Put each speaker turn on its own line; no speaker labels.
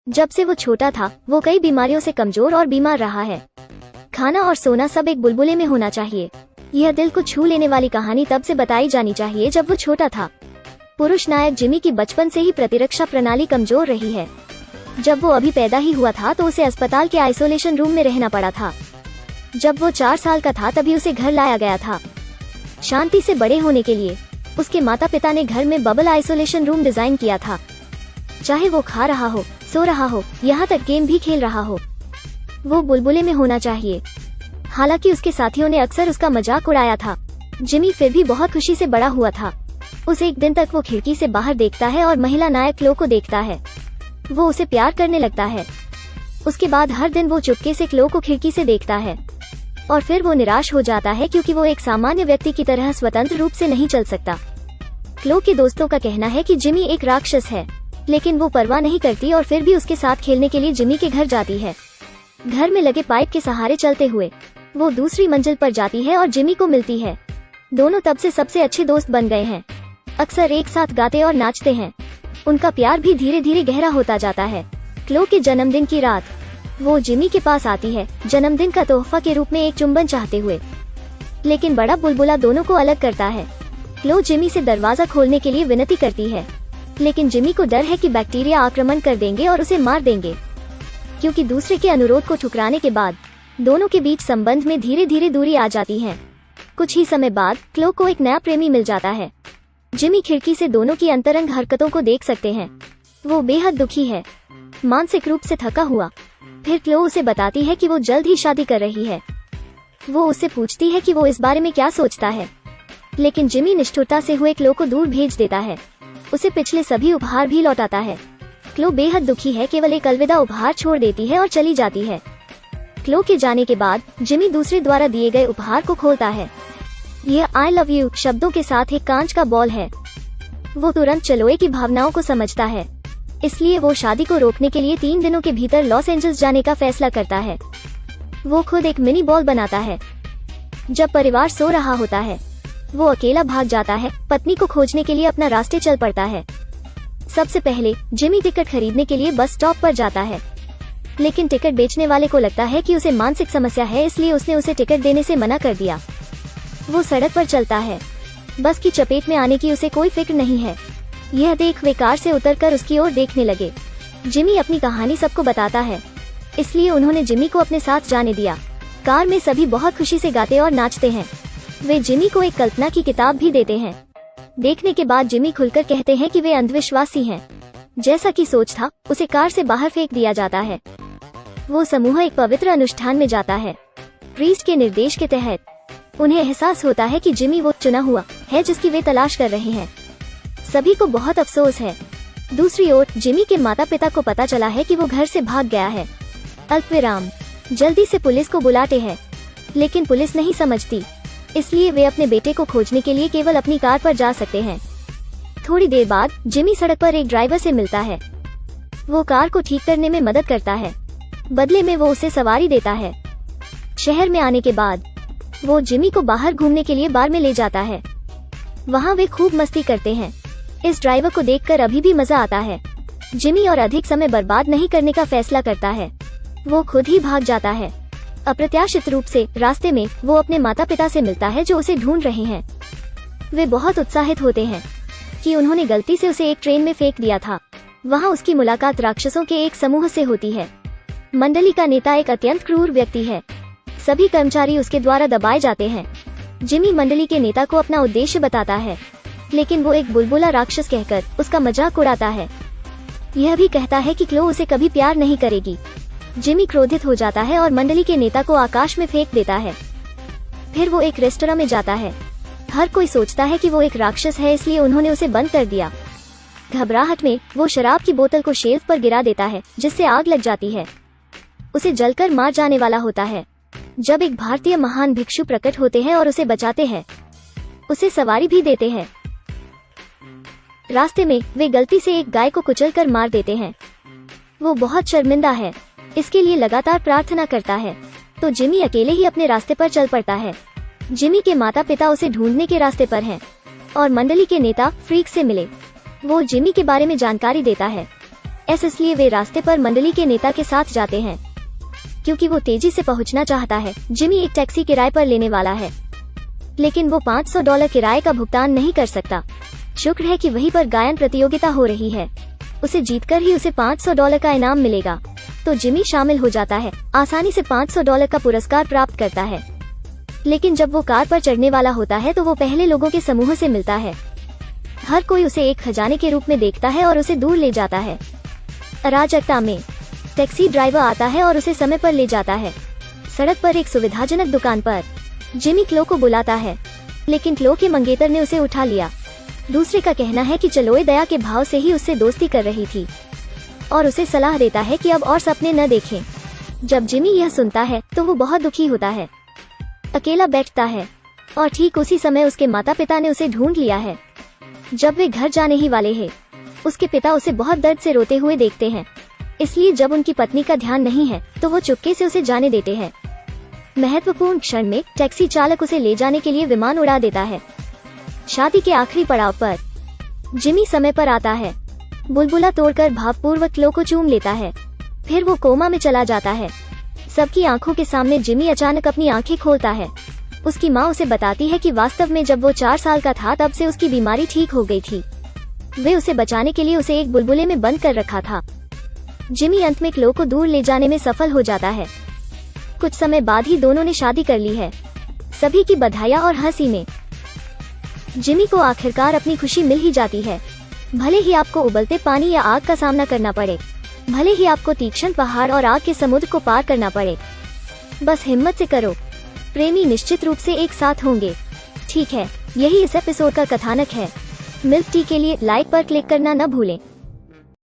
जब से वो छोटा था वो कई बीमारियों से कमजोर और बीमार रहा है। खाना और सोना सब एक बुलबुले में होना चाहिए। यह दिल को छू लेने वाली कहानी तब से बताई जानी चाहिए जब वो छोटा था। पुरुष नायक जिमी की बचपन से ही प्रतिरक्षा प्रणाली कमजोर रही है। जब वो अभी पैदा ही हुआ था तो उसे अस्पताल के आइसोलेशन रूम में रहना पड़ा था। जब वो 4 साल का था तभी उसे घर लाया गया था। शांति से बड़े होने के लिए उसके माता पिता ने घर में बबल आइसोलेशन रूम डिजाइन किया था। चाहे वो खा रहा हो, सो रहा हो, यहाँ तक गेम भी खेल रहा हो, वो बुलबुले में होना चाहिए। हालांकि उसके साथियों ने अक्सर उसका मजाक उड़ाया था, जिमी फिर भी बहुत खुशी से बड़ा हुआ था। उस एक दिन तक वो खिड़की से बाहर देखता है और महिला नायक क्लो को देखता है। वो उसे प्यार करने लगता है। उसके बाद हर दिन वो चुपके से क्लो को खिड़की से देखता है और फिर वो निराश हो जाता है क्योंकि वो एक सामान्य व्यक्ति की तरह स्वतंत्र रूप से नहीं चल सकता। क्लो के दोस्तों का कहना है कि जिमी एक राक्षस है, लेकिन वो परवाह नहीं करती और फिर भी उसके साथ खेलने के लिए जिमी के घर जाती है। घर में लगे पाइप के सहारे चलते हुए वो दूसरी मंजिल पर जाती है और जिमी को मिलती है। दोनों तब से सबसे अच्छे दोस्त बन गए हैं। अक्सर एक साथ गाते और नाचते हैं। उनका प्यार भी धीरे धीरे गहरा होता जाता है। क्लो के जन्मदिन की रात वो जिमी के पास आती है, जन्मदिन का तोहफा के रूप में एक चुंबन चाहते हुए, लेकिन बड़ा बुलबुला दोनों को अलग करता है। क्लो जिमी से दरवाजा खोलने के लिए विनती करती है, लेकिन जिमी को डर है कि बैक्टीरिया आक्रमण कर देंगे और उसे मार देंगे। क्योंकि दूसरे के अनुरोध को ठुकराने के बाद दोनों के बीच संबंध में धीरे धीरे दूरी आ जाती है। कुछ ही समय बाद क्लो को एक नया प्रेमी मिल जाता है। जिमी खिड़की से दोनों की अंतरंग हरकतों को देख सकते हैं। वो बेहद दुखी है, मानसिक रूप से थका हुआ। फिर क्लो उसे बताती है कि वो जल्द ही शादी कर रही है। वो उससे पूछती है कि वो इस बारे में क्या सोचता है, लेकिन जिमी निष्ठुरता से हुए क्लो को दूर भेज देता है। उसे पिछले सभी उपहार भी लौटाता है। क्लो बेहद दुखी है, केवल एक अलविदा उपहार छोड़ देती है और चली जाती है। क्लो के जाने के बाद जिमी दूसरे द्वारा दिए गए उपहार को खोलता है। यह आई लव यू शब्दों के साथ एक कांच का बॉल है। वो तुरंत चलोए की भावनाओं को समझता है, इसलिए वो शादी को रोकने के लिए 3 दिनों के भीतर लॉस एंजल्स जाने का फैसला करता है। वो खुद एक मिनी बॉल बनाता है। जब परिवार सो रहा होता है वो अकेला भाग जाता है। पत्नी को खोजने के लिए अपना रास्ते चल पड़ता है। सबसे पहले जिमी टिकट खरीदने के लिए बस स्टॉप पर जाता है, लेकिन टिकट बेचने वाले को लगता है कि उसे मानसिक समस्या है, इसलिए उसने उसे टिकट देने से मना कर दिया। वो सड़क पर चलता है। बस की चपेट में आने की उसे कोई फिक्र नहीं है। यह देख वे कार से उतरकर उसकी ओर देखने लगे। जिमी अपनी कहानी सबको बताता है, इसलिए उन्होंने जिमी को अपने साथ जाने दिया। कार में सभी बहुत खुशी से गाते और नाचते हैं। वे जिमी को एक कल्पना की किताब भी देते हैं। देखने के बाद जिमी खुलकर कहते हैं कि वे अंधविश्वासी हैं। जैसा कि सोच था, उसे कार से बाहर फेंक दिया जाता है। वो समूह एक पवित्र अनुष्ठान में जाता है। प्रीस्ट के निर्देश के तहत उन्हें एहसास होता है कि जिमी वो चुना हुआ है जिसकी वे तलाश कर रहे हैं। सभी को बहुत अफसोस है। दूसरी ओर जिमी के माता पिता को पता चला है कि वो घर से भाग गया है। अल्पविराम जल्दी से पुलिस को बुलाते हैं, लेकिन पुलिस नहीं समझती, इसलिए वे अपने बेटे को खोजने के लिए केवल अपनी कार पर जा सकते हैं। थोड़ी देर बाद जिमी सड़क पर एक ड्राइवर से मिलता है। वो कार को ठीक करने में मदद करता है, बदले में वो उसे सवारी देता है। शहर में आने के बाद वो जिमी को बाहर घूमने के लिए बार में ले जाता है। वहाँ वे खूब मस्ती करते हैं। इस ड्राइवर को देखकर अभी भी मजा आता है। जिमी और अधिक समय बर्बाद नहीं करने का फैसला करता है। वो खुद ही भाग जाता है। अप्रत्याशित रूप से रास्ते में वो अपने माता पिता से मिलता है जो उसे ढूंढ रहे हैं। वे बहुत उत्साहित होते हैं कि उन्होंने गलती से उसे एक ट्रेन में फेंक दिया था। वहाँ उसकी मुलाकात राक्षसों के एक समूह से होती है। मंडली का नेता एक अत्यंत क्रूर व्यक्ति है। सभी कर्मचारी उसके द्वारा दबाए जाते हैं। जिमी मंडली के नेता को अपना उद्देश्य बताता है, लेकिन वो एक बुलबुला राक्षस कहकर उसका मजाक उड़ाता है। यह भी कहता है कि क्लो उसे कभी प्यार नहीं करेगी। जिमी क्रोधित हो जाता है और मंडली के नेता को आकाश में फेंक देता है। फिर वो एक रेस्तरां में जाता है। हर कोई सोचता है कि वो एक राक्षस है, इसलिए उन्होंने उसे बंद कर दिया। घबराहट में वो शराब की बोतल को शेल्फ पर गिरा देता है, जिससे आग लग जाती है। उसे जलकर मार जाने वाला होता है। जब एक भारतीय महान भिक्षु प्रकट होते हैं और उसे बचाते हैं, उसे सवारी भी देते हैं। रास्ते में वे गलती से एक गाय को कुचलकर मार देते हैं। वो बहुत शर्मिंदा है, इसके लिए लगातार प्रार्थना करता है। तो जिमी अकेले ही अपने रास्ते पर चल पड़ता है। जिमी के माता पिता उसे ढूंढने के रास्ते पर हैं और मंडली के नेता फ्रीक से मिले। वो जिमी के बारे में जानकारी देता है। इसलिए वे रास्ते पर मंडली के नेता के साथ जाते हैं क्योंकि वो तेजी से पहुंचना चाहता है। जिमी एक टैक्सी किराए पर लेने वाला है, लेकिन वो $500 किराए का भुगतान नहीं कर सकता। शुक्र है कि वहीं पर गायन प्रतियोगिता हो रही है, उसे जीतकर ही उसे $500 का इनाम मिलेगा। तो जिमी शामिल हो जाता है, आसानी से $500 का पुरस्कार प्राप्त करता है। लेकिन जब वो कार पर चढ़ने वाला होता है तो वो पहले लोगों के समूह से मिलता है। हर कोई उसे एक खजाने के रूप में देखता है और उसे दूर ले जाता है। अराजकता में टैक्सी ड्राइवर आता है और उसे समय पर ले जाता है। सड़क पर एक सुविधाजनक दुकान पर जिमी क्लो को बुलाता है, लेकिन क्लो के मंगेतर ने उसे उठा लिया। दूसरे का कहना है कि चलोए दया के भाव से ही उससे दोस्ती कर रही थी और उसे सलाह देता है कि अब और सपने न देखें। जब जिमी यह सुनता है तो वो बहुत दुखी होता है, अकेला बैठता है और ठीक उसी समय उसके माता पिता ने उसे ढूंढ लिया है। जब वे घर जाने ही वाले हैं, उसके पिता उसे बहुत दर्द से रोते हुए देखते हैं। इसलिए जब उनकी पत्नी का ध्यान नहीं है तो वो चुपके से उसे जाने देते हैं। महत्वपूर्ण क्षण में टैक्सी चालक उसे ले जाने के लिए विमान उड़ा देता है। शादी के आखिरी पड़ाव पर जिमी समय पर आता है, बुलबुला तोड़कर भावपूर्वक क्लो को चूम लेता है। फिर वो कोमा में चला जाता है। सबकी आंखों के सामने जिमी अचानक अपनी आंखें खोलता है। उसकी माँ उसे बताती है कि वास्तव में जब वो 4 साल का था तब से उसकी बीमारी ठीक हो गई थी। वे उसे बचाने के लिए उसे एक बुलबुले में बंद कर रखा था। जिमी अंत में क्लो को दूर ले जाने में सफल हो जाता है। कुछ समय बाद ही दोनों ने शादी कर ली है। सभी की बधाइयाँ और हंसी में जिमी को आखिरकार अपनी खुशी मिल ही जाती है। भले ही आपको उबलते पानी या आग का सामना करना पड़े, भले ही आपको तीक्ष्ण पहाड़ और आग के समुद्र को पार करना पड़े, बस हिम्मत से करो, प्रेमी निश्चित रूप से एक साथ होंगे। ठीक है, यही इस एपिसोड का कथानक है। मिल्क टी के लिए लाइक पर क्लिक करना न भूलें।